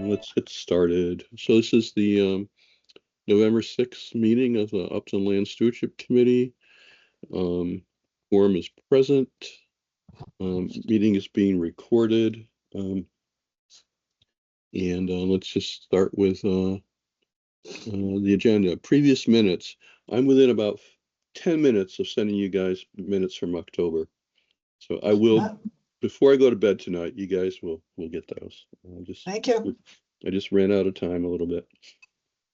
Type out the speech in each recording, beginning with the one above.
Let's get started. So this is the November 6th meeting of the Upton Land Stewardship Committee. Quorum is present. Meeting is being recorded. And let's just start with the agenda. Previous minutes. I'm within about 10 minutes of sending you guys minutes from October. So I will, before I go to bed tonight, you guys will get those. Thank you. I just ran out of time a little bit,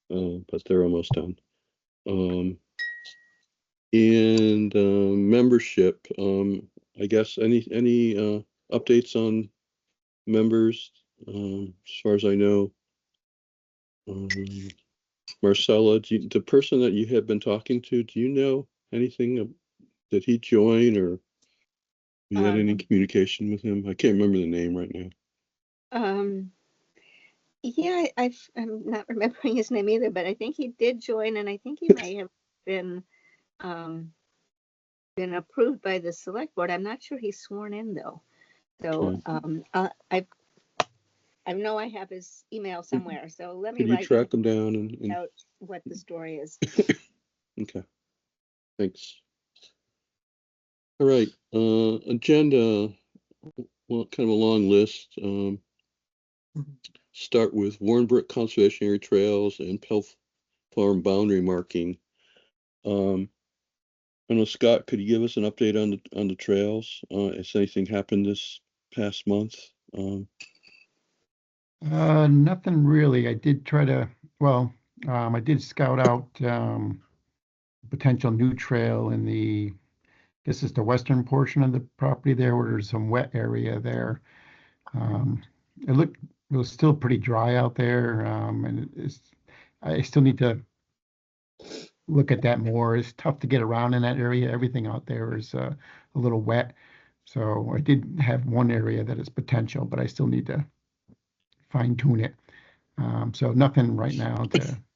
but they're almost done. Membership. I guess any updates on members? As far as I know, Marcella, the person that you have been talking to, do you know anything? Did he join, or you had any communication with him? I can't remember the name right now. Yeah, I'm not remembering his name either, but I think he did join, and I think he may have been approved by the select board. I'm not sure he's sworn in though. So I know I have his email somewhere. So let me Could you track him down and out what the story is. Okay, thanks. All right, agenda. Well, kind of a long list. Start with Warrenbrook Conservation Area Trails and Pell Farm boundary marking. I don't know, Scott, could you give us an update on the trails? Has anything happened this past month? Nothing really. I did try to, I did scout out potential new trail in this is the western portion of the property there, where there's some wet area there. It was still pretty dry out there, and I still need to look at that more. It's tough to get around in that area. Everything out there is a little wet. So I did have one area that is potential, but I still need to fine tune it. So nothing right now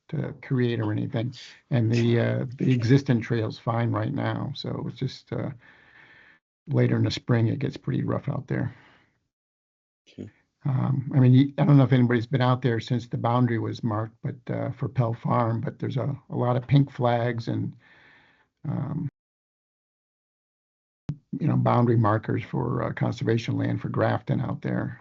to create or anything. And the existing trail's fine right now. So it's just later in the spring, it gets pretty rough out there. Okay. I mean, I don't know if anybody's been out there since the boundary was marked, but for Pell Farm, but there's a lot of pink flags and boundary markers for conservation land for Grafton out there.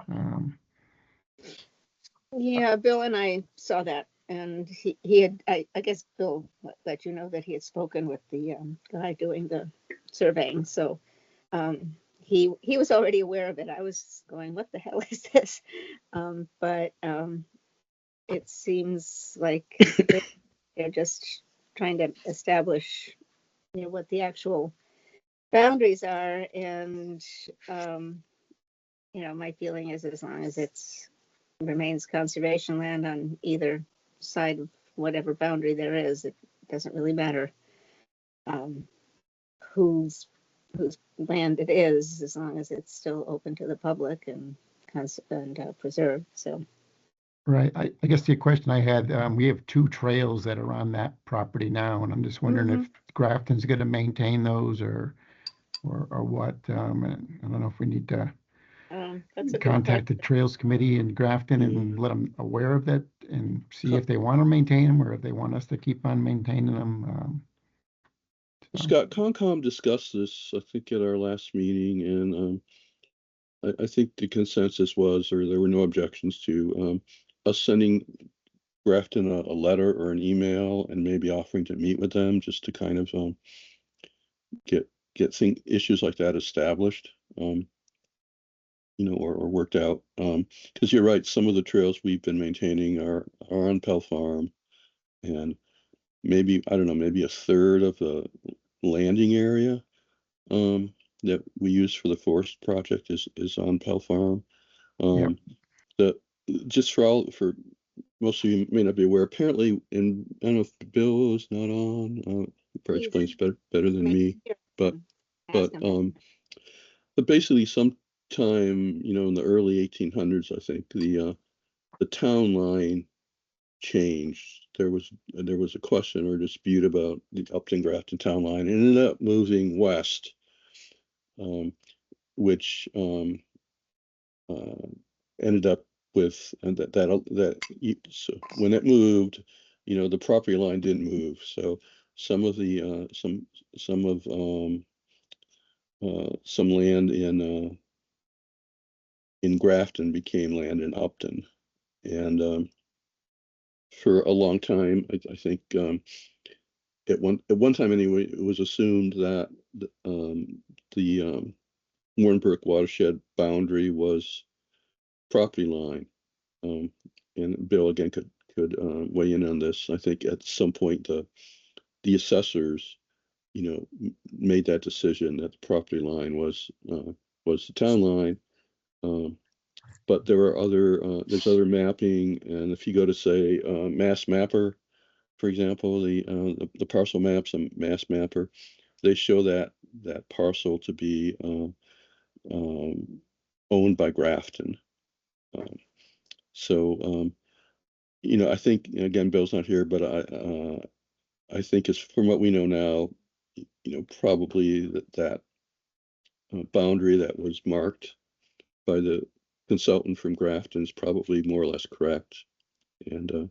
Yeah, Bill and I saw that, and he had, I guess Bill let you know that he had spoken with the guy doing the surveying. So he was already aware of it. I was going, what the hell is this? But it seems like they're just trying to establish, what the actual boundaries are. And, my feeling is, as long as it's remains conservation land on either side of whatever boundary there is, it doesn't really matter whose land it is, as long as it's still open to the public and preserved. So right. I guess the question I had, we have two trails that are on that property now, and I'm just wondering if Grafton's going to maintain those or what. I don't know if we need to contact the Trails Committee in Grafton and let them aware of that and see if they want to maintain them or if they want us to keep on maintaining them. Scott, Concom discussed this, I think, at our last meeting, and I think the consensus was, or there were no objections to us sending Grafton a letter or an email and maybe offering to meet with them just to kind of get issues like that established. Or worked out, because you're right, some of the trails we've been maintaining are on Pell Farm, and maybe, I don't know, maybe a third of the landing area that we use for the forest project is on Pell Farm. Just for most of you may not be aware, apparently, and I don't know if Bill is not on, he probably explains better than me, but basically sometime, in the early 1800s, I think the town line changed. There was a question or dispute about the Upton Grafton town line, and ended up moving west, which ended up with, and so when it moved, the property line didn't move. So some of the, some land in Grafton became land in Upton. And for a long time, I think at one time anyway, it was assumed that the Warrenbrook watershed boundary was property line. And Bill again could weigh in on this. I think at some point the assessors, made that decision that the property line was the town line. But there's other mapping, and if you go to say Mass Mapper, for example, the parcel maps and Mass Mapper, they show that parcel to be owned by Grafton. So I think, again, Bill's not here, but I think it's from what we know now, probably that boundary that was marked by the consultant from Grafton is probably more or less correct. And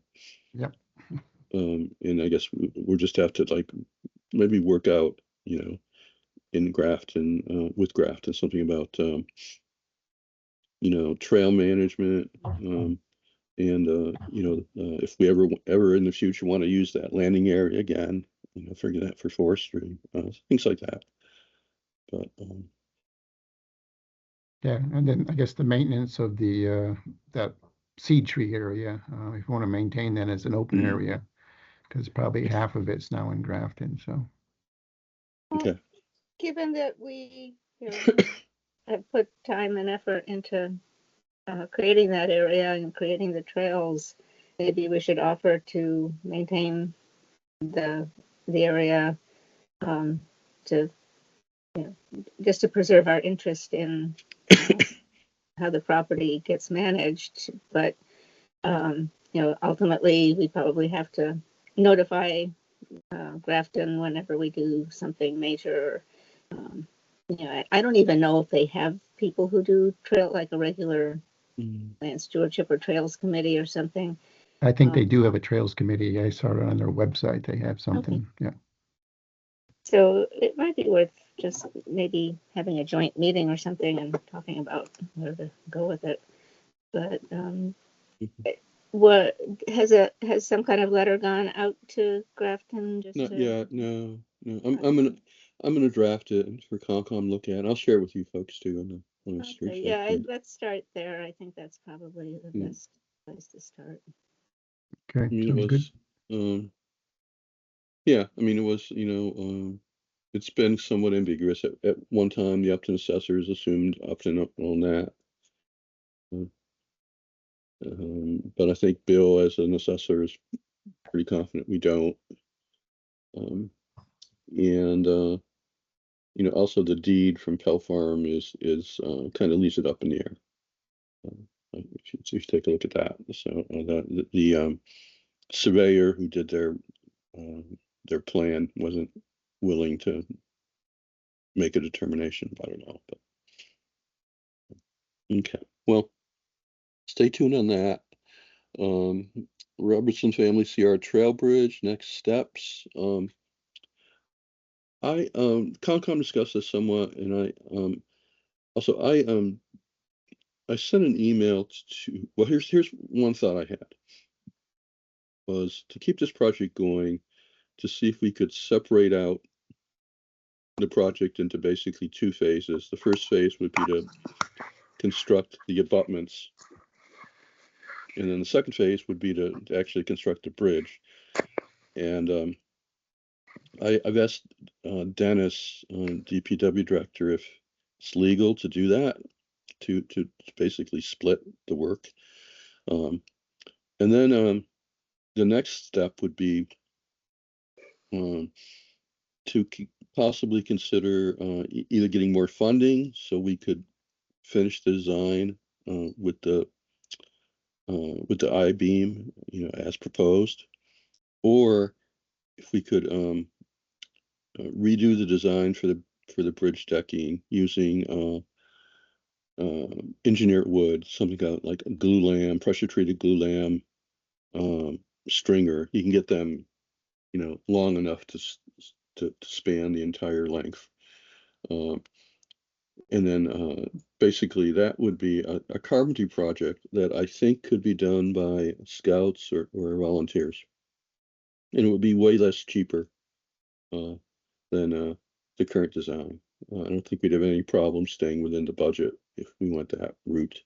Yep. And I guess we'll just have to like maybe work out, in Grafton, with Grafton, something about trail management. If we ever in the future want to use that landing area again, figure that for forestry, things like that. But Yeah, and then I guess the maintenance of the that seed tree area, if you want to maintain that as an open area, because probably half of it's now in Grafton. So okay. Given that we, have put time and effort into creating that area and creating the trails, maybe we should offer to maintain the area, to just to preserve our interest in how the property gets managed. But ultimately we probably have to notify Grafton whenever we do something major. I don't even know if they have people who do trail, like a regular land stewardship or trails committee or something. I think they do have a trails committee. I saw it on their website. They have something. Okay. Yeah. So it might be worth just maybe having a joint meeting or something and talking about where to go with it. But what has some kind of letter gone out to Grafton? Not yet. No. I'm gonna draft it and for Concom look at. I'll share it with you folks too on the Okay, yeah, let's start there. I think that's probably the best place to start. Okay, sounds good. Yeah, I mean, it was, it's been somewhat ambiguous. At one time, the Upton assessors assumed Upton on that. But I think Bill, as an assessor, is pretty confident we don't. And also the deed from Pell Farm is kind of leaves it up in the air. If you take a look at that. So the surveyor who did their plan wasn't willing to make a determination. I don't know, but okay. Well, stay tuned on that. Robertson Family CR Trail Bridge, next steps. Concom discussed this somewhat, and I sent an email to, well, here's one thought I had, was to keep this project going, to see if we could separate out the project into basically two phases. The first phase would be to construct the abutments, and then the second phase would be to actually construct the bridge. And I've asked Dennis, DPW director, if it's legal to do that, to basically split the work. And then the next step would be to possibly consider either getting more funding so we could finish the design with the I-beam, as proposed, or if we could redo the design for the bridge decking using engineered wood, something like a glue lam, pressure treated glue lam stringer. You can get them, long enough to span the entire length. And then basically that would be a carpentry project that I think could be done by scouts or volunteers. And it would be way less cheaper than the current design. I don't think we'd have any problem staying within the budget if we went that route.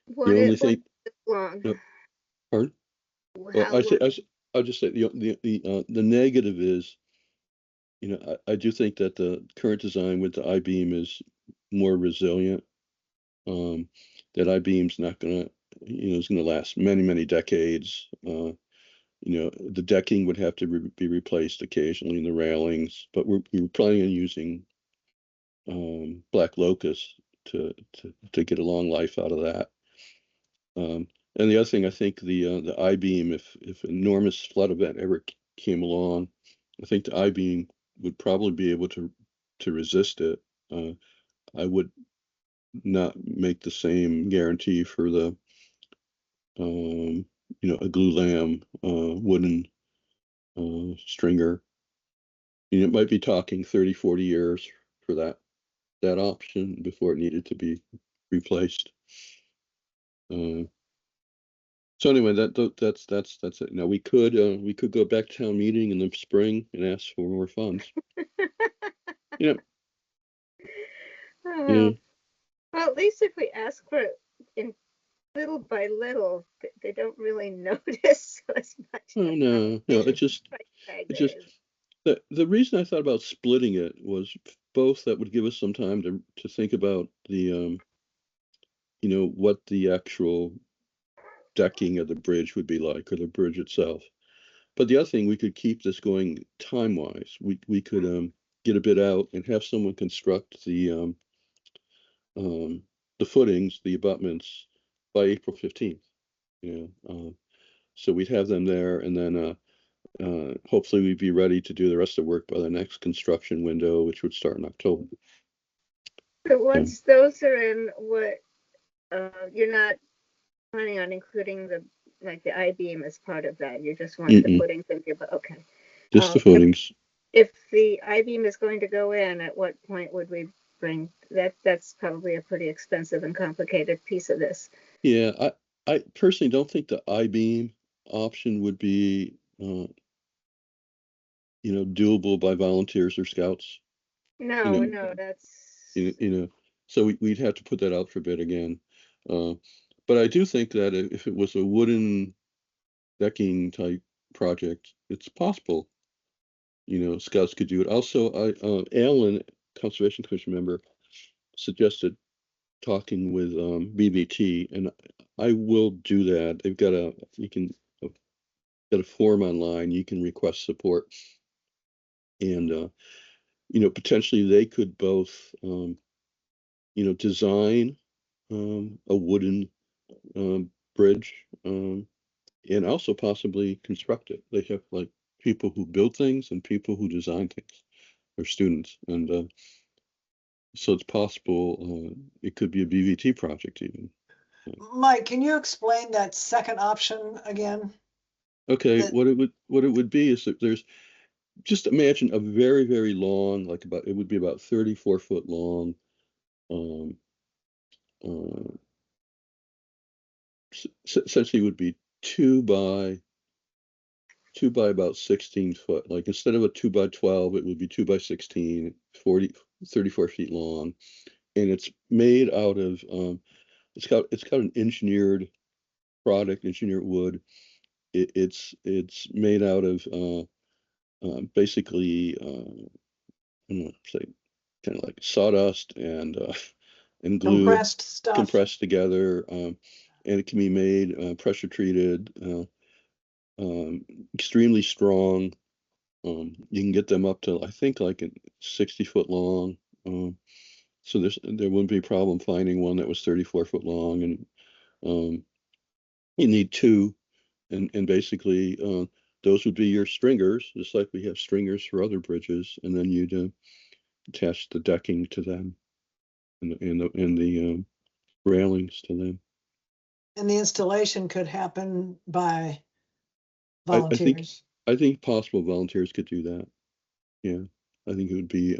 The only thing, long? pardon? Well, How long? I'll just say the negative is, I do think that the current design with the I-beam is more resilient. That I-beam's not gonna, is gonna last many, many decades. The decking would have to be replaced occasionally in the railings, but we're planning on using black locust to get a long life out of that. And the other thing, I think the I-beam, if an enormous flood event ever came along, I think the I-beam would probably be able to resist it. I would not make the same guarantee for the a glue lam wooden stringer. It might be talking 30, 40 years for that option before it needed to be replaced. So anyway, that's it. Now we could go back to town meeting in the spring and ask for more funds. Yeah. Well, at least if we ask for it in little by little, they don't really notice as much. Oh no, it's just the reason I thought about splitting it was both that would give us some time to think about the what the actual decking of the bridge would be like, or the bridge itself. But the other thing, we could keep this going time-wise. We could get a bit out and have someone construct the footings, the abutments by April 15th. So we'd have them there, and then hopefully we'd be ready to do the rest of the work by the next construction window, which would start in October. So once those are in, what you're not planning on including the I-beam as part of that? You just want the footings in here, but okay. Just the footings. If the I-beam is going to go in, at what point would we bring that? That's probably a pretty expensive and complicated piece of this. Yeah, I personally don't think the I-beam option would be doable by volunteers or scouts. No, that's so we'd have to put that out for bid again. But I do think that if it was a wooden decking type project, it's possible. Scouts could do it. Also, Alan, Conservation Commission member, suggested talking with BBT, and I will do that. They've got got a form online. You can request support, and potentially they could both design a wooden bridge, and also possibly construct it. They have people who build things and people who design things. They're students, and so it's possible it could be a BVT project even. Mike, can you explain that second option again? Okay, what it would be is that there's, just imagine a very, very long, it would be about 34-foot long, essentially would be 2 by about 16 foot. Like instead of a 2 by 12, it would be 2 by 16, 34 feet long. And it's made out of, it's got an engineered product, engineered wood. It's made out of basically, I don't know, say kind of like sawdust and glue Compressed stuff. compressed together, and it can be made pressure treated, extremely strong. You can get them up to, I think, like 60 foot long. So there wouldn't be a problem finding one that was 34 foot long, and you need two, and basically those would be your stringers, just like we have stringers for other bridges, and then you'd attach the decking to them, and the railings to them. And the installation could happen by I think volunteers. I think possible volunteers could do that. Yeah, I think it would be.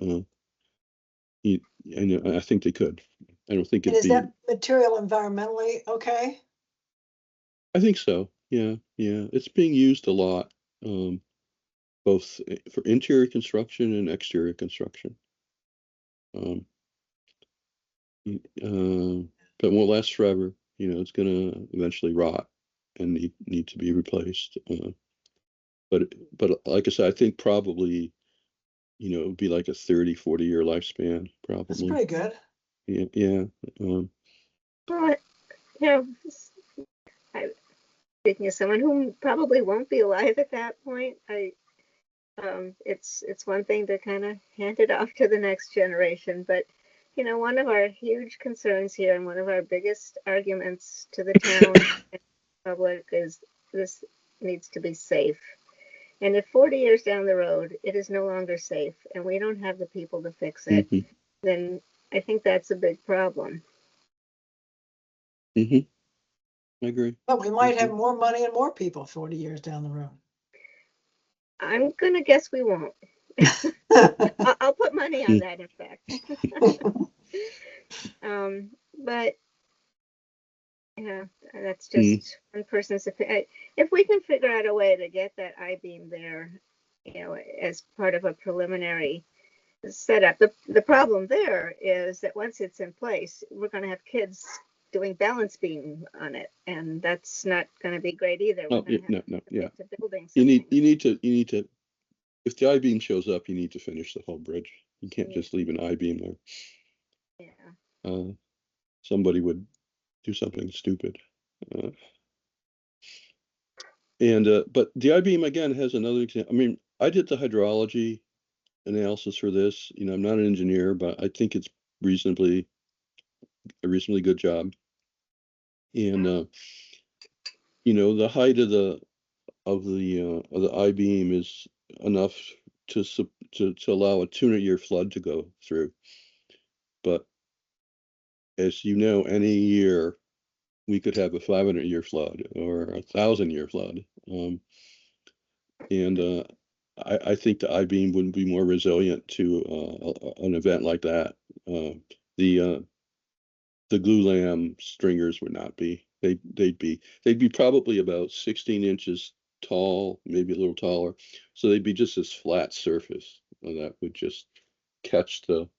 And I think they could. I don't think And it'd is be. that material environmentally okay? I think so. Yeah, yeah. It's being used a lot, both for interior construction and exterior construction. Um, but won't last forever. You know, it's gonna eventually rot and need to be replaced. But like I said, I think probably, you know, it would be like a 30, 40-year lifespan, That's probably. pretty good. Yeah, yeah. Well, you know, speaking as someone who probably won't be alive at that point, it's one thing to kind of hand it off to the next generation, but you know, one of our huge concerns here and one of our biggest arguments to the town and public is this needs to be safe. And if 40 years down the road it is no longer safe and we don't have the people to fix it, Mhm, then I think that's a big problem. mhm. I agree. But we might have more money and more people 40 years down the road. I'm gonna guess we won't. I'll put money on that, in fact. But yeah, that's just one person's opinion. If we can figure out a way to get that I-beam there, you know, as part of a preliminary setup, the problem there is that once it's in place, we're going to have kids doing balance beam on it, and that's not going to be great either. We're Oh, going to have no, to yeah. commit to building You something. need to. If the I-beam shows up, you need to finish the whole bridge. You can't Yeah. just leave an I-beam there. Yeah. Somebody would do something stupid. But the I-beam again has another example. I mean, I did the hydrology analysis for this. You know, I'm not an engineer, but I think it's a reasonably good job. And you know, the height of the I-beam is enough to allow a 200-year flood to go through. But as you know, any year we could have a 500-year flood or a 1,000-year flood. And I think the I-beam wouldn't be more resilient to an event like that. The glulam stringers would not be. They'd be probably about 16 inches tall, maybe a little taller. So they'd be just this flat surface that would just catch the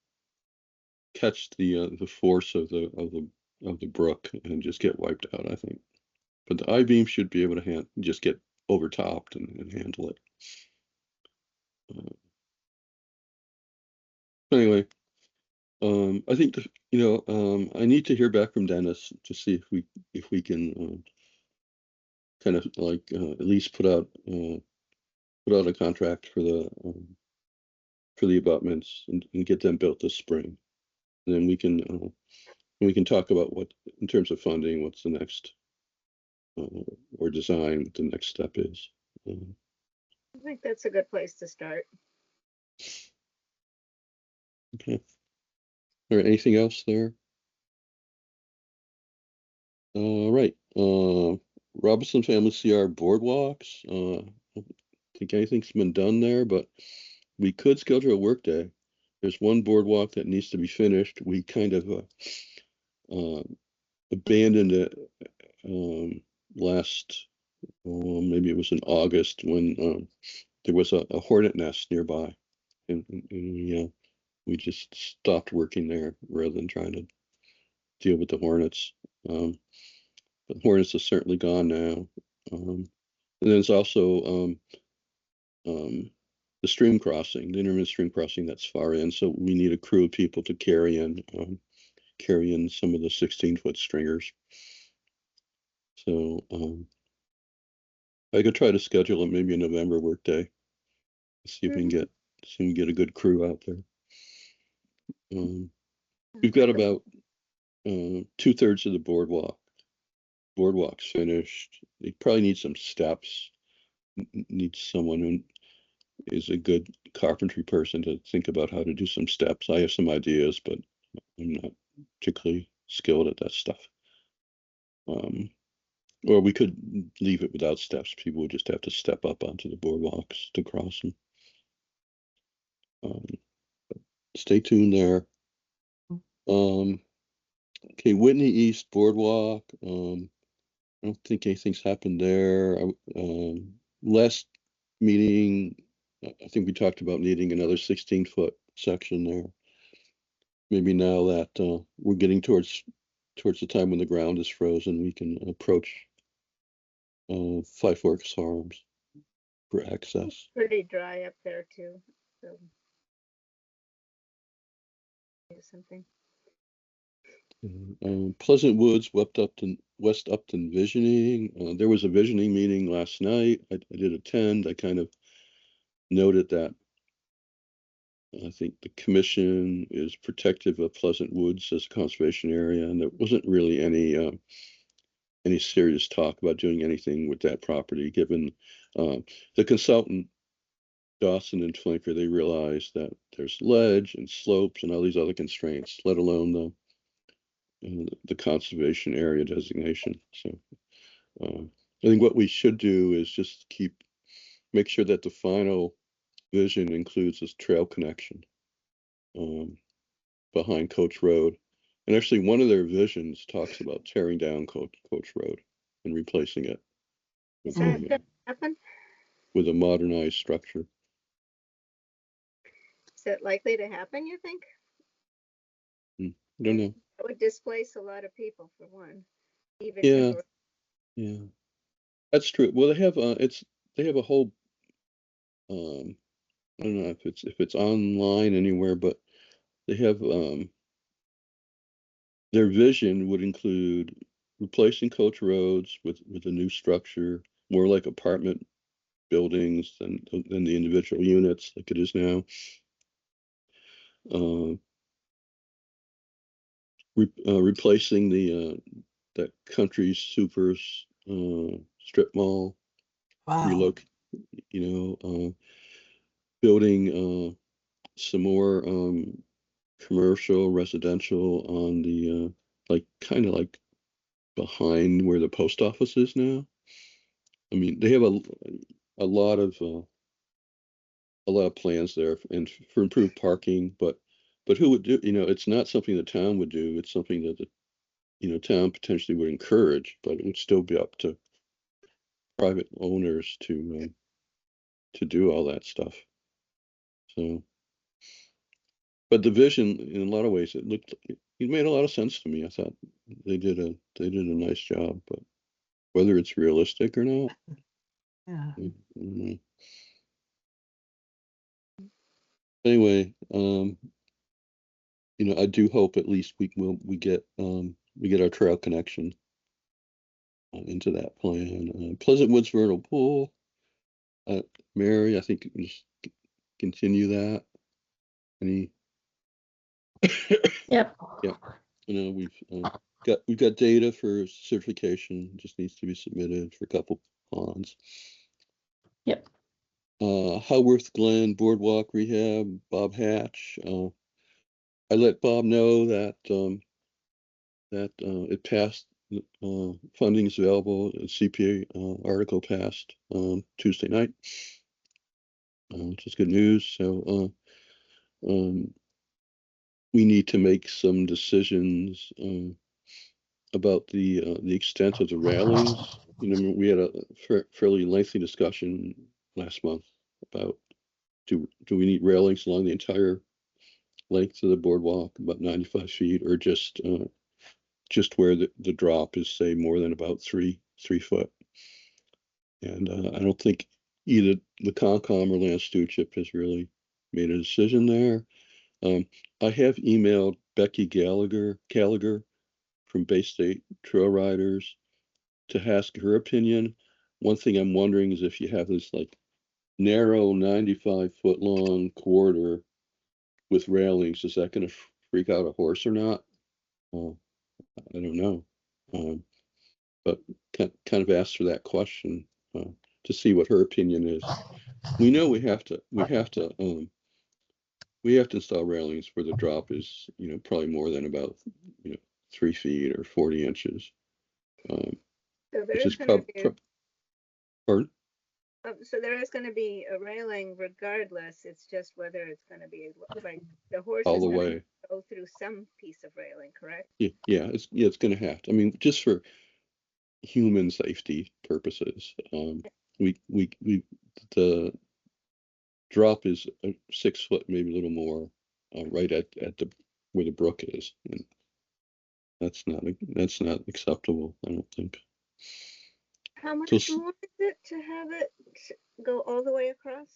force of the brook and just get wiped out, I think. But the I-beam should be able to just get overtopped and handle it. Anyway, I think I need to hear back from Dennis to see if we can kind of like at least put out a contract for the abutments and get them built this spring. And then we can talk about what in terms of funding, what's the next or design, what the next step is. I think that's a good place to start. Okay. All right. Anything else there? All right. Robinson Family CR boardwalks. I don't think anything's been done there, but we could schedule a work day. There's one boardwalk that needs to be finished. We kind of abandoned it last, maybe it was in August when there was a hornet nest nearby, and we just stopped working there rather than trying to deal with the hornets. The hornets are certainly gone now. And then there's also the stream crossing, the intermittent stream crossing that's far in. So we need a crew of people to carry in some of the 16-foot stringers. So I could try to schedule it maybe a November workday. See if we can get a good crew out there. We've got about 2/3 of the boardwalks finished. They probably need some steps. Need someone who is a good carpentry person to think about how to do some steps. I have some ideas, but I'm not particularly skilled at that stuff. Or we could leave it without steps. People would just have to step up onto the boardwalks to cross them. Stay tuned there. Okay, Whitney East Boardwalk. I don't think anything's happened there. Last meeting, I think we talked about needing another 16-foot section there. Maybe now that we're getting towards the time when the ground is frozen, we can approach Five Forks Farms for access. Pretty dry up there too. So do something. Pleasant Woods, West Upton Visioning. There was a visioning meeting last night. I did attend. I kind of noted that I think the commission is protective of Pleasant Woods as a conservation area, and there wasn't really any serious talk about doing anything with that property, given the consultant Dawson and Flinker, they realized that there's ledge and slopes and all these other constraints, let alone the conservation area designation. So I think what we should do is just make sure that the final vision includes this trail connection behind Coach Road. And actually one of their visions talks about tearing down Coach Road and replacing it Is that gonna happen? with a modernized structure. Is that likely to happen, you think? I don't know. It would displace a lot of people for one. Even Yeah. Yeah, that's true. Well, they have a whole I don't know if it's online anywhere, but they have their vision would include replacing coach roads with a new structure, more like apartment buildings than the individual units like it is now. Replacing that Country Supers strip mall. Wow. Building some more commercial residential on the kind of like behind where the post office is now. I mean, they have a lot of plans there and for improved parking, but who would do, it's not something the town would do. It's something that the town potentially would encourage, but it would still be up to private owners to do all that stuff. So, but the vision, in a lot of ways, it made a lot of sense to me. I thought they did a nice job, but whether it's realistic or not, Yeah. I don't know. Anyway, I do hope at least we get our trail connection into that plan. Pleasant Woods Vernal Pool, Mary, I think you just continue that. Any? Yep. Yeah, we've got data for certification. Just needs to be submitted for a couple ponds. Yep. Howarth Glen Boardwalk Rehab, Bob Hatch. I let Bob know that it passed. Funding is available. A CPA article passed Tuesday night, which is good news. So we need to make some decisions about the extent of the railings. We had a fairly lengthy discussion last month about do we need railings along the entire length of the boardwalk, about 95 feet, or just where the drop is, say, more than about 3 foot. And I don't think either the Concom or Land Stewardship has really made a decision there. I have emailed Becky Gallagher from Bay State Trail Riders to ask her opinion. One thing I'm wondering is if you have this like narrow 95-foot long corridor with railings, is that going to freak out a horse or not? I don't know. But kind of asked her that question to see what her opinion is. We know we have to install railings where the drop is, probably more than about, 3 feet or 40 inches. So there Which is is gonna be, pardon? so there is gonna be a railing regardless, it's just whether it's gonna be, like, the horse All is the gonna way. go through some piece of railing, correct? Yeah, it's gonna have to. I mean, just for human safety purposes. The drop is 6 foot, maybe a little more, right at the where the brook is, and that's not acceptable, I don't think. How much So more is it to have it go all the way across?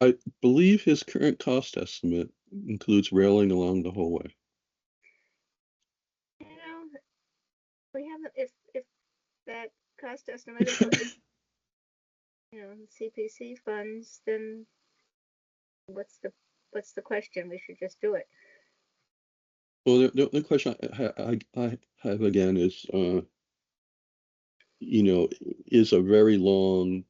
I believe his current cost estimate includes railing along the whole way. You know, we haven't, if that cost estimate is what we, CPC funds, then what's the question? We should just do it. Well, the question I have again is, is a very long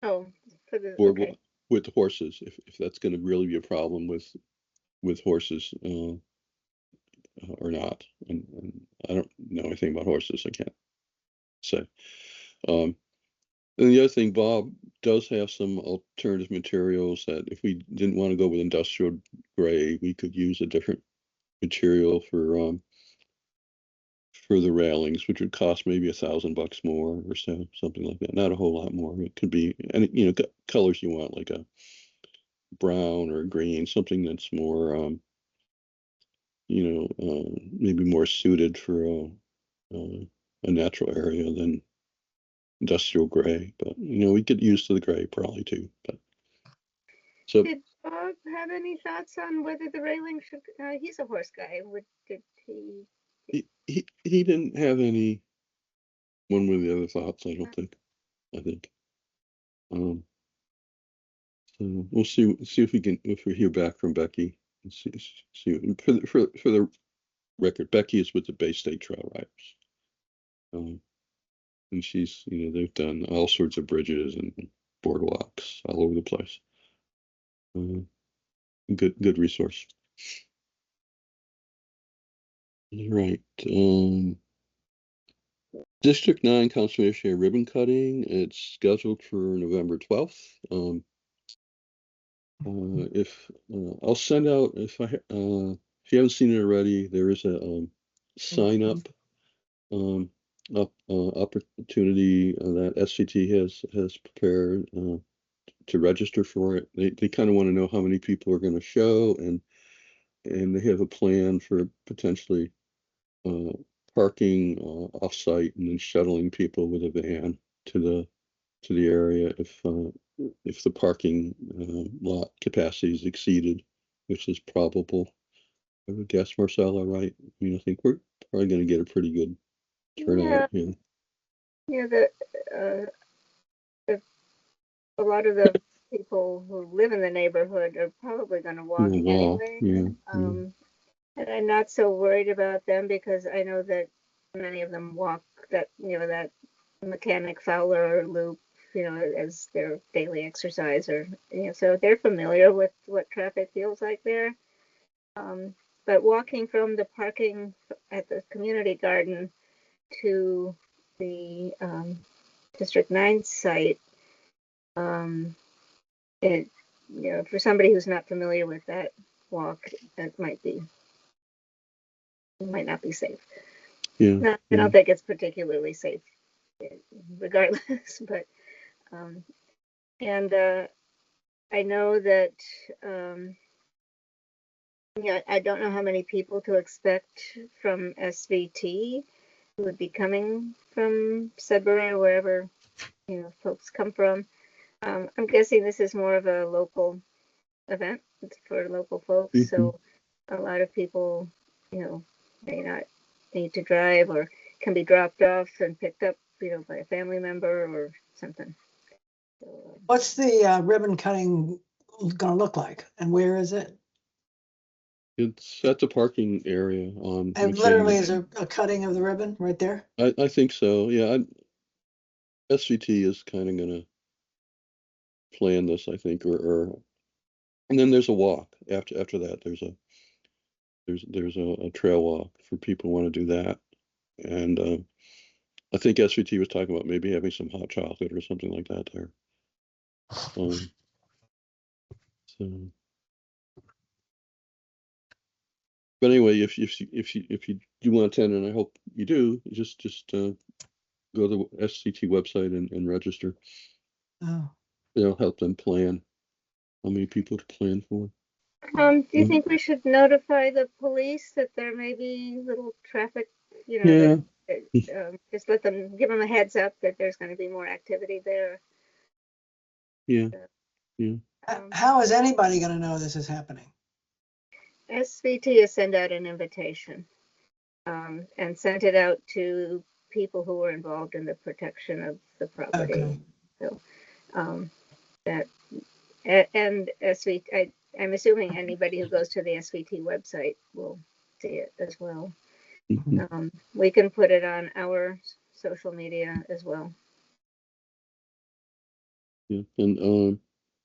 Oh, okay. boardwalk with horses, if that's going to really be a problem with horses, or not. And I don't know anything about horses, I can't say. And the other thing, Bob does have some alternative materials that if we didn't want to go with industrial gray, we could use a different material for the railings, which would cost maybe $1,000 more or so, something like that. Not a whole lot more. It could be any, colors you want, like a brown or green, something that's more, maybe more suited for a natural area than industrial gray. But we get used to the gray probably too. But so Did Bob have any thoughts on whether the railing should, he's a horse guy, did he? he didn't have any one way or the other thoughts, I don't think. I think. So we'll see if we hear back from Becky and see for the record, Becky is with the Bay State Trail Riders. And she's, they've done all sorts of bridges and boardwalks all over the place. Good resource. All right. District 9 Conservation Area ribbon cutting. It's scheduled for November 12th. If I'll send out if you haven't seen it already, there is a sign up opportunity that SCT has prepared to register for it. They kind of want to know how many people are going to show, and they have a plan for potentially parking off-site and then shuttling people with a van to the area if the parking lot capacity is exceeded, which is probable. I would guess, Marcella, right? I mean, I think we're probably going to get a pretty good turnout here. Yeah, a lot of the people who live in the neighborhood are probably going to walk anyway. Yeah. And I'm not so worried about them because I know that many of them walk that mechanic Fowler loop, as their daily exercise, or so they're familiar with what traffic feels like there. But walking from the parking at the community garden to the District 9 site, it for somebody who's not familiar with that walk, it might not be safe. Yeah. I don't think it's particularly safe, regardless. But and I know that I don't know how many people to expect from SVT who would be coming from Sudbury or wherever folks come from. I'm guessing this is more of a local event for local folks, Mm-hmm. so a lot of people may not need to drive or can be dropped off and picked up by a family member or something. So, What's the ribbon cutting gonna look like, and where is it? It's at the parking area on. And literally, is there a cutting of the ribbon right there? I think so. Yeah. SVT is kind of going to plan this, I think, or and then there's a walk after that. There's there's a trail walk for people who want to do that. And I think SVT was talking about maybe having some hot chocolate or something like that there. So, but anyway, if you do want to attend, and I hope you do, just go to the SCT website and register. Oh, It'll help them plan how many people to plan for. Do you think we should notify the police that there may be little traffic, Yeah. just give them a heads up that there's going to be more activity there? Yeah. Yeah. how is anybody going to know this is happening? SVT has sent out an invitation and sent it out to people who were involved in the protection of the property. Okay. So that and SVT, I'm assuming anybody who goes to the SVT website will see it as well. Mhm. We can put it on our social media as well. Yeah. And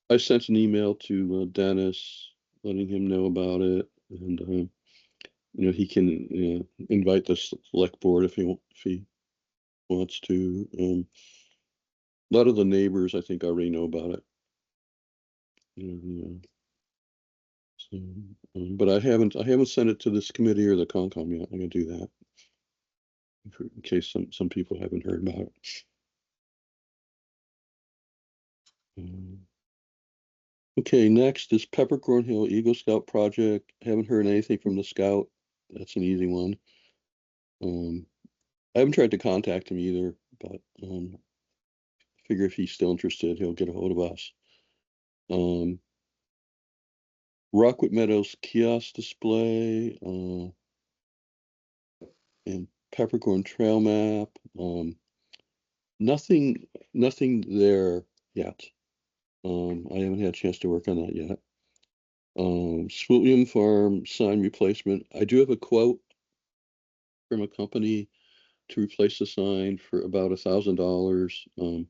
I sent an email to Dennis, letting him know about it, and he can invite the select board if he wants to. A lot of the neighbors, I think, already know about it. So, but I haven't sent it to this committee or the Concom yet. I'm gonna do that in case some people haven't heard about it. Okay, next is Peppercorn Hill Eagle Scout project. Haven't heard anything from the scout. That's an easy one. I haven't tried to contact him either, but figure if he's still interested, he'll get a hold of us. Rockwood Meadows kiosk display, and Peppercorn Trail map. Nothing there yet. I haven't had a chance to work on that yet. William Farm sign replacement. I do have a quote from a company to replace the sign for about $1,000.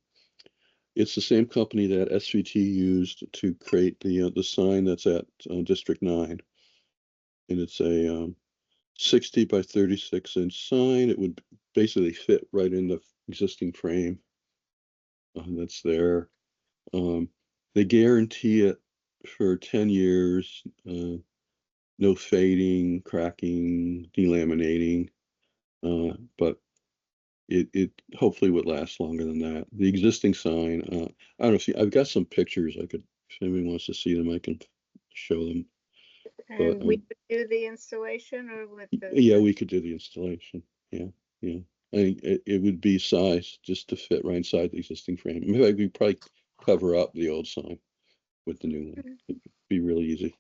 It's the same company that SVT used to create the sign that's at District 9, and it's a 60 by 36-inch sign. It would basically fit right in the existing frame that's there. They guarantee it for 10 years, no fading, cracking, delaminating, but it hopefully would last longer than that. The existing sign, I don't know if I've got some pictures. If anybody wants to see them, I can show them. And But we could do the installation, or with yeah, we could do the installation. Yeah. I think it would be sized just to fit right inside the existing frame. In fact, we'd probably cover up the old sign with the new one. It'd be really easy.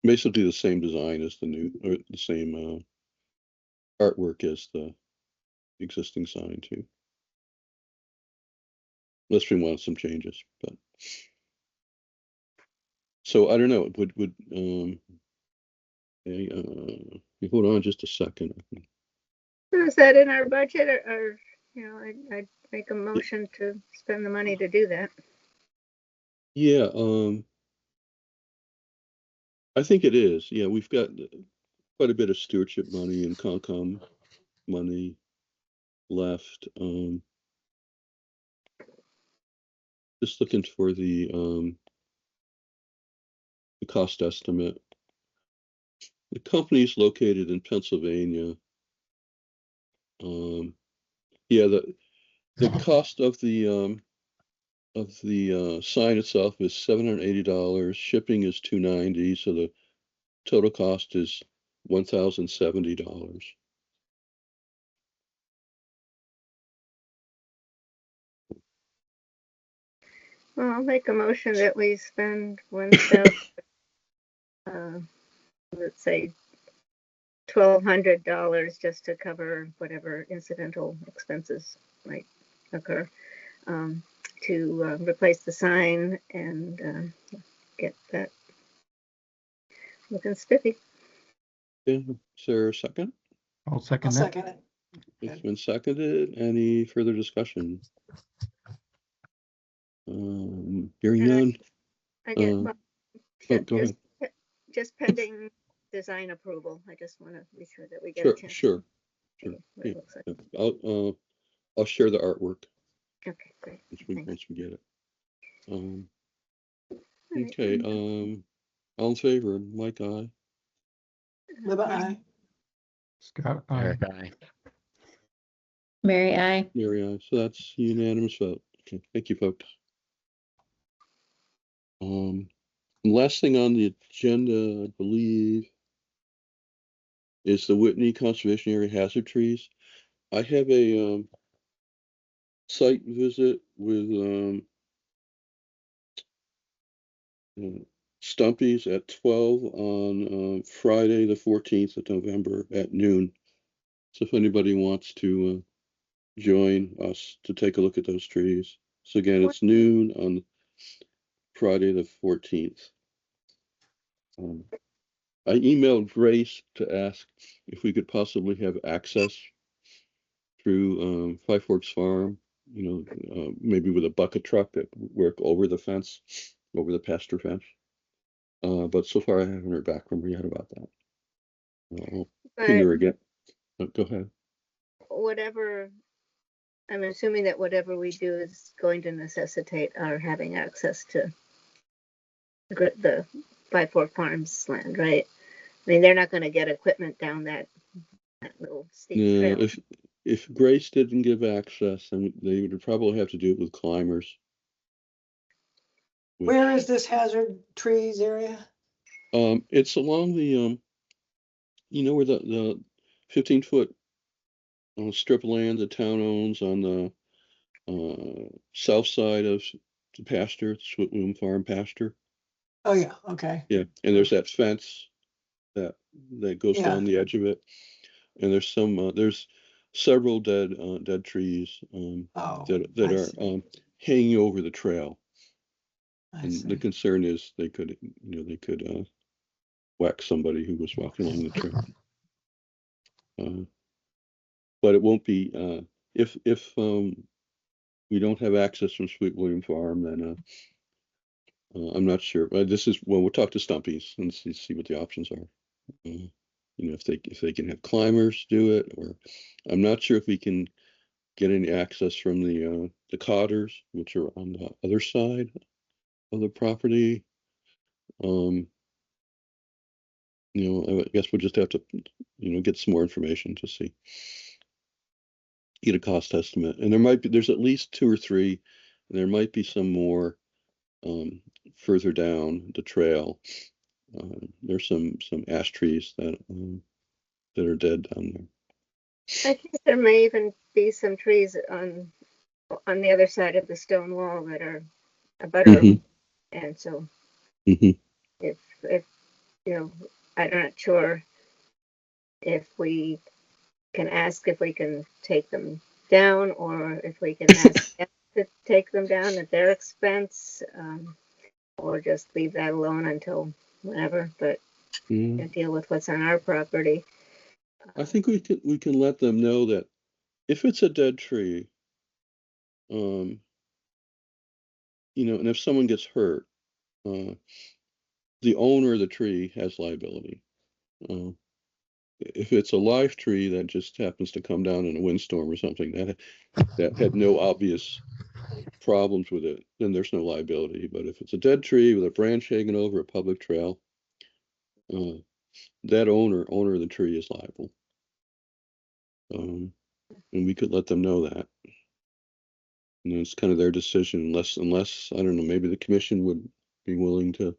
Basically the same design as the new, or the same artwork as the existing sign too. Unless we want some changes, but so I don't know. Hold on just a second. is that in our budget, or I'd make a motion to spend the money to do that. Yeah, I think it is. Yeah, we've got quite a bit of stewardship money and Concom money left. Just looking for the cost estimate. The company is located in Pennsylvania. Yeah, the cost of the sign itself is $780. Shipping is $290, so the total cost is $1,070. Well, I'll make a motion that we spend 1,000, let's say $1,200 just to cover whatever incidental expenses might occur, to replace the sign and get that looking spiffy. Okay, is there a second? I'll I'll second that. second it. It's been seconded. Any further discussion? Hearing And none. I get Go ahead. just pending design approval. I just want to be sure that we get a Sure, chance. sure, to sure. see what Yeah, it looks like. yeah. I'll share the artwork Okay, great. once Thanks. we get it. All right. Okay, all in favor, Mike, aye. Live I. Scott, Eric, aye. Mary, I. Mary, aye. So that's unanimous vote. Okay, thank you, folks. Last thing on the agenda, I believe, is the Whitney Conservation Area hazard trees. I have a site visit with Stumpy's at 12 on Friday, the 14th of November at noon. So if anybody wants to join us to take a look at those trees. So again, it's noon on Friday, the 14th. I emailed Grace to ask if we could possibly have access through Five Forks Farm, maybe with a bucket truck that would work over the fence, over the pasture fence. But so far I haven't heard back from her yet about that. I'll ping her again. Go ahead. Whatever, I'm assuming that whatever we do is going to necessitate our having access to the Five Fork Farms land, right? I mean, they're not going to get equipment down that little steep No, trail. if Grace didn't give access, then they would probably have to do it with climbers. Where is this hazard trees area? It's along the where the 15-foot strip of land the town owns on the south side of the pasture, Sweetloom Farm pasture. Oh, yeah, okay. Yeah, and there's that fence that goes Yeah. down the edge of it, and there's several dead trees Oh, that I are see. hanging over the trail. I And the see. concern is they could whack somebody who was walking along the trail. But it won't be if we don't have access from Sweet William Farm, then I'm not sure. We'll talk to Stumpy's and see what the options are. If they can have climbers do it, or I'm not sure if we can get any access from the cotters, which are on the other side of the property. I guess we'll just have to, get some more information to see, get a cost estimate. And there's at least 2 or 3, and there might be some more further down the trail. There's some ash trees that are dead down there. I think there may even be some trees on the other side of the stone wall that are a better, and so if I'm not sure if we can ask if we can take them down, or if we can ask them to take them down at their expense, or just leave that alone until whenever, but deal with what's on our property. I think we can let them know that if it's a dead tree, and if someone gets hurt, the owner of the tree has liability. If it's a live tree that just happens to come down in a windstorm or something that had no obvious problems with it, then there's no liability. But if it's a dead tree with a branch hanging over a public trail, that owner of the tree is liable. And we could let them know that. And it's kind of their decision, unless I don't know, maybe the commission would be willing to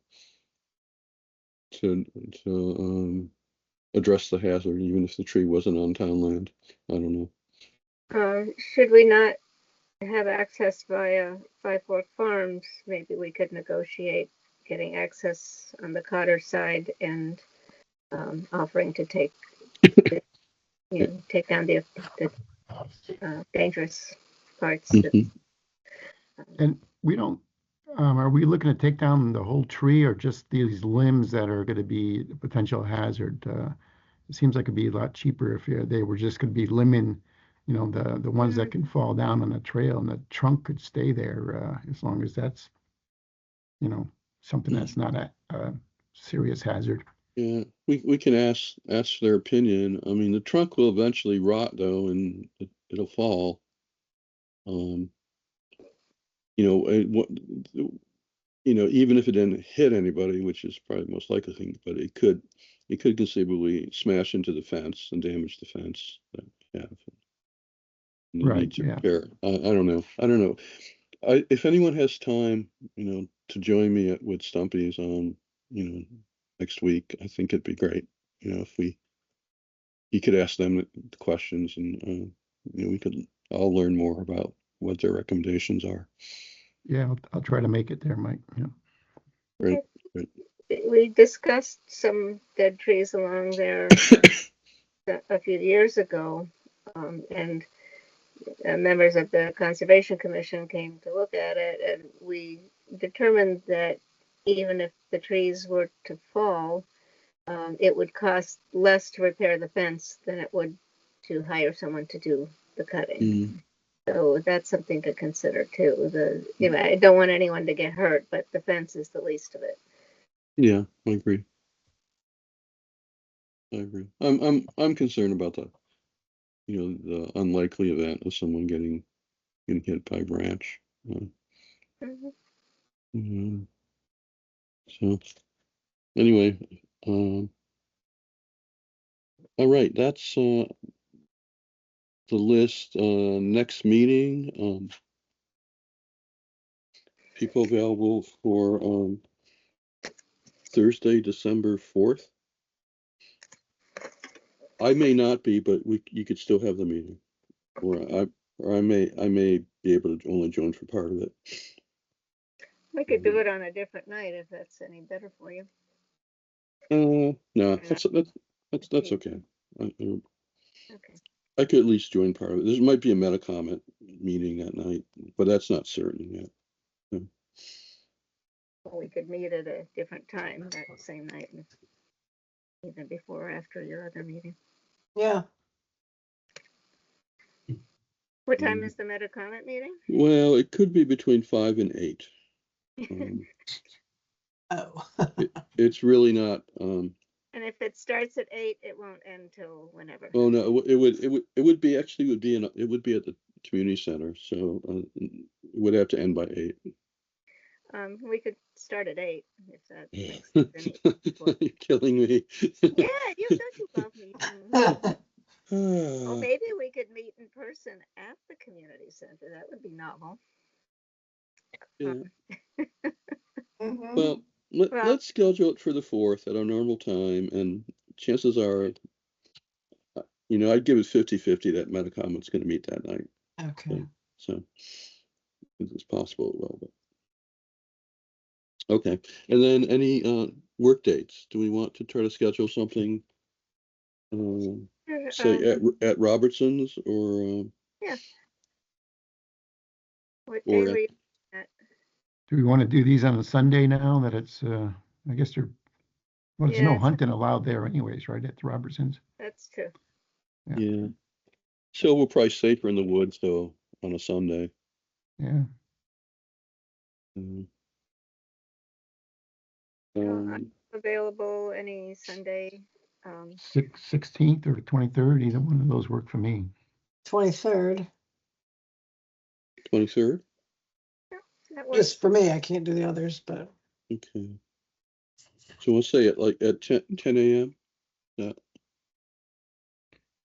address the hazard, even if the tree wasn't on town land. I don't know. Should we not have access via Five Fork Farms? Maybe we could negotiate getting access on the Cotter side and offering to take down the dangerous parts. and we don't, are we looking to take down the whole tree or just these limbs that are going to be a potential hazard? It seems like it'd be a lot cheaper if they were just going to be limbing, the ones that can fall down on the trail, and the trunk could stay there as long as that's, something that's not serious hazard. Yeah, we can ask their opinion. I mean, the trunk will eventually rot though, and it'll fall. You know, even if it didn't hit anybody, which is probably the most likely thing, but it could conceivably smash into the fence and damage the fence that we have. And it Right, needs yeah. repair. I don't know. If anyone has time, to join me with Stumpy's on, next week, I think it'd be great. If you could ask them the questions and, we could all learn more about what their recommendations are. Yeah, I'll try to make it there, Mike. Yeah. Right. Right. We discussed some dead trees along there a few years ago, and members of the Conservation Commission came to look at it, and we determined that even if the trees were to fall, it would cost less to repair the fence than it would to hire someone to do the cutting. Mm. So that's something to consider too. I don't want anyone to get hurt, but the fence is the least of it. Yeah, I agree. I'm concerned about the unlikely event of someone getting hit by a branch. Mhm. So anyway, all right, that's the list. Next meeting, people available for Thursday, December 4th. I may not be, but you could still have the meeting, or I may be able to only join for part of it. We could do it on a different night if that's any better for you. No, that's okay. Okay. I could at least join part of it. There might be a Metacomment meeting that night, but that's not certain yet. Well, we could meet at a different time that same night, either before or after your other meeting. Yeah. What time is the Metacomment meeting? Well, it could be between 5 and 8. Oh. It's really not. And if it starts at 8, it won't end till whenever. Oh no, it would be actually it would be at the community center, so it would have to end by 8. We could start at 8 if that makes You're killing me. Yeah, don't you love me? Oh, maybe we could meet in person at the community center. That would be novel. Yeah. Mhm. Well, let's schedule it for the 4th at our normal time, and chances are, I'd give it 50-50 that Metacomment's going to meet that night. Okay. So it's possible it will, but okay. And then any work dates? Do we want to try to schedule something, say at Robertson's or Yeah. What or day were you at? Do we want to do these on a Sunday now that it's, I guess there's Yeah, no hunting allowed there anyways, right, at the Robertsons? That's true. yeah. So we're probably safer in the woods though on a Sunday. Yeah. I'm available any Sunday. 16th or the 23rd, either one of those work for me. 23rd. 23rd. That works. Just for me, I can't do the others, but Okay. So we'll say it at 10 a.m.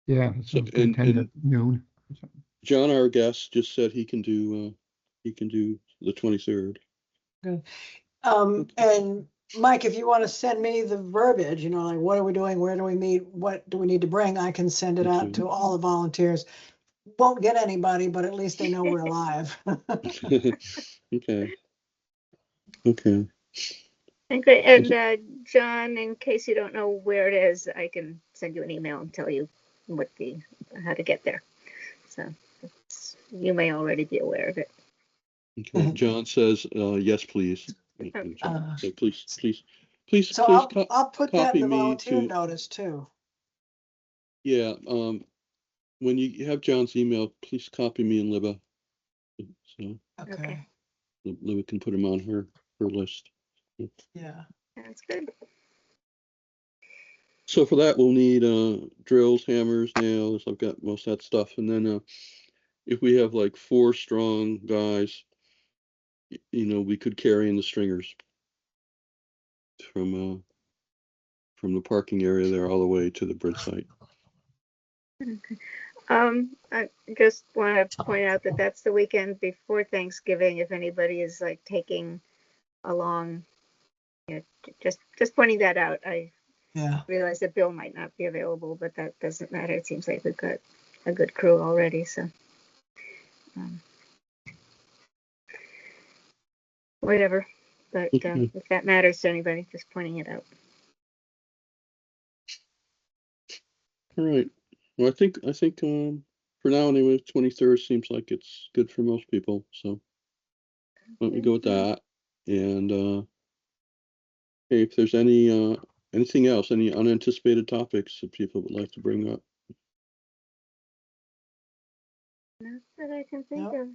Yeah, that sounds good. 10 to noon. John, our guest, just said he can do the 23rd. good. And Mike, if you want to send me the verbiage, like what are we doing? Where do we meet? What do we need to bring? I can send it out to all the volunteers. Won't get anybody, but at least they know we're alive. Okay. Okay. And great. And John, in case you don't know where it is, I can send you an email and tell you how to get there. So you may already be aware of it. Okay. John says, yes, please. John, say, please. So I'll put that in the volunteer to, notice too. yeah. When you have John's email, please copy me and Libba. So Okay. Libba can put him on her list. Yeah. That's good. So for that, we'll need drills, hammers, nails. I've got most of that stuff. And then if we have like 4 strong guys, we could carry in the stringers from the parking area there all the way to the bridge site. Okay. I just want to point out that that's the weekend before Thanksgiving. If anybody is like taking along, just pointing that out. I realize that Bill might not be available, but that doesn't matter. It seems like we've got a good crew already, so whatever. But if that matters to anybody, just pointing it out. All right. Well, I think for now anyway, 23rd seems like it's good for most people. So why don't we go with that? And hey, if there's anything else, any unanticipated topics that people would like to bring up. Not that I can think of.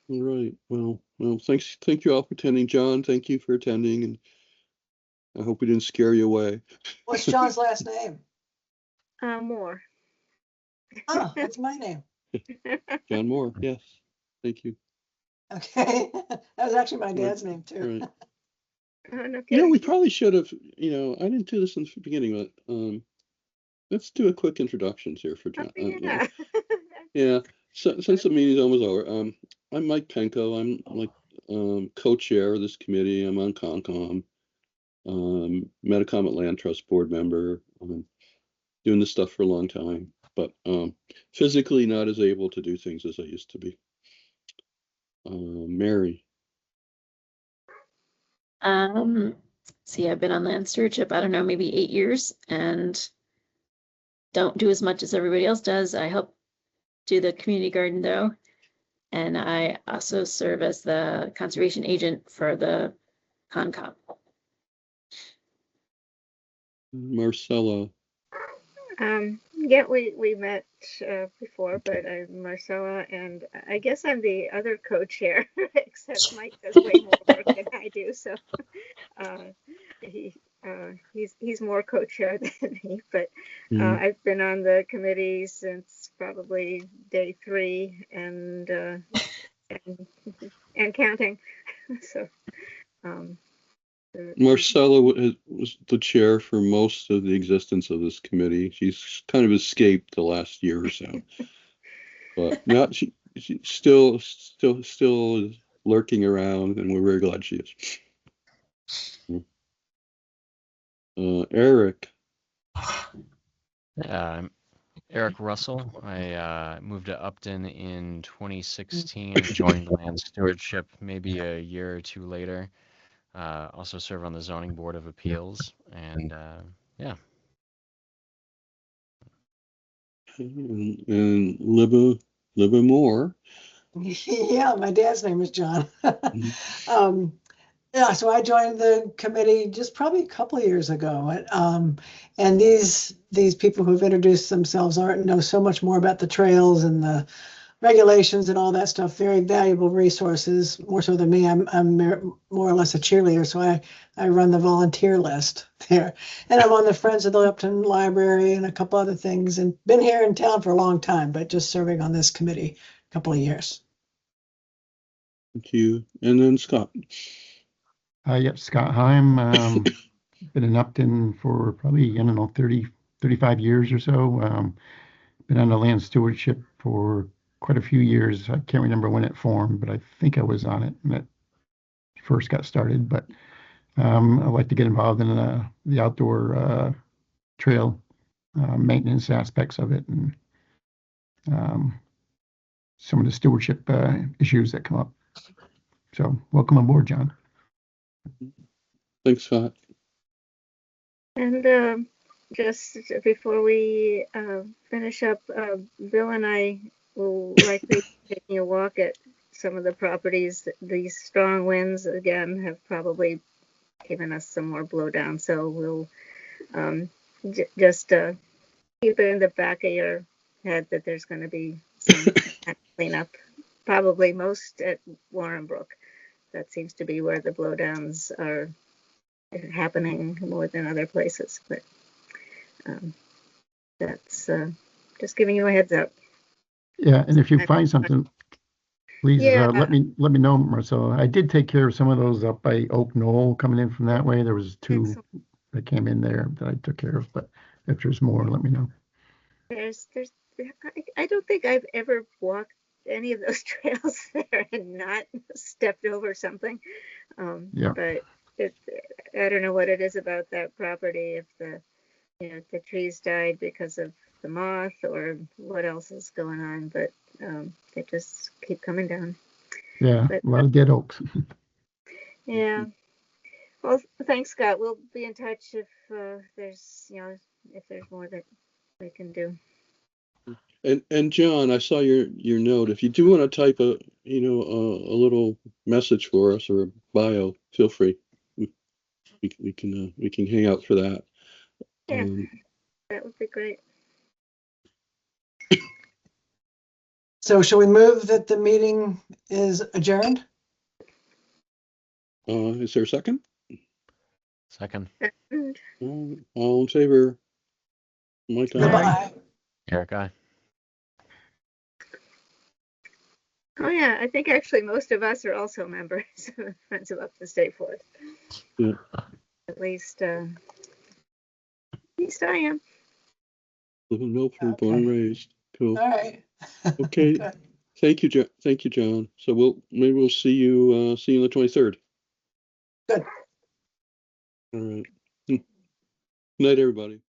All right. Well, thank you all for attending. John, thank you for attending, and I hope we didn't scare you away. What's John's last name? Moore. Oh, that's my name. John Moore. Yes. Thank you. Okay. That was actually my dad's name too. Right. Okay. We probably should have, I didn't do this in the beginning, but let's do a quick introductions here for John. Yeah. Yeah. So, since the meeting's almost over, I'm Mike Penko. I'm like co-chair of this committee. I'm on Concom, Metacomet Land Trust board member. Doing this stuff for a long time, but physically not as able to do things as I used to be. Mary. See, I've been on land stewardship, I don't know, maybe 8 years, and don't do as much as everybody else does. I help do the community garden though. And I also serve as the conservation agent for the Concom. Marcella. Yeah, we met before, but I'm Marcella, and I guess I'm the other co-chair, except Mike does way more work than I do. So he's more co-chair than me. But I've been on the committee since probably day 3, and counting. So. Marcella was the chair for most of the existence of this committee. She's kind of escaped the last year or so, but now she's still lurking around, and we're very glad she is. Eric. I'm Eric Russell. I moved to Upton in 2016, joined Land Stewardship maybe a year or 2 later. Also serve on the Zoning Board of Appeals, and yeah. And Libba Moore. Yeah, my dad's name is John. Yeah, so I joined the committee just probably a couple of years ago. And these people who've introduced themselves know so much more about the trails and the regulations and all that stuff. Very valuable resources, more so than me. I'm more or less a cheerleader, so I run the volunteer list there. And I'm on the Friends of the Upton Library and a couple other things, and been here in town for a long time, but just serving on this committee a couple of years. Thank you. And then Scott. Yep, Scott Heim. Been in Upton for probably, 30, 35 years or so. Been on the land stewardship for quite a few years. I can't remember when it formed, but I think I was on it when it first got started. But I like to get involved in the outdoor trail maintenance aspects of it, and some of the stewardship issues that come up. So welcome aboard, John. Thanks, Scott. And just before we finish up, Bill and I will likely be taking a walk at some of the properties. These strong winds, again, have probably given us some more blowdown. So we'll just keep it in the back of your head that there's going to be some cleanup, probably most at Warren Brook. That seems to be where the blowdowns are happening more than other places. But That's just giving you a heads up. Yeah, and if you find something, please Yeah. let me know, Marcella. I did take care of some of those up by Oak Knoll coming in from that way. There was two Excellent. that came in there that I took care of, but if there's more, let me know. I don't think I've ever walked any of those trails there and not stepped over something. Yeah. But I don't know what it is about that property, if the trees died because of the moth or what else is going on, but they just keep coming down. Yeah, But, a lot of dead oaks. yeah. Well, thanks, Scott. We'll be in touch if there's more that we can do. And John, I saw your note. If you do want to type a little message for us or a bio, feel free. We can hang out for that. Yeah, that would be great. So shall we move that the meeting is adjourned? Is there a second? Second. All in favor? Mike, aye. Goodbye. Eric, aye. Oh yeah, I think actually most of us are also members of Friends of Up the State Forest. Yeah. At least I am. Live in Milford, born and raised. Cool. All right. Okay. Good. Thank you, John. So maybe we'll see you on the 23rd. Good. All right. Good night, everybody.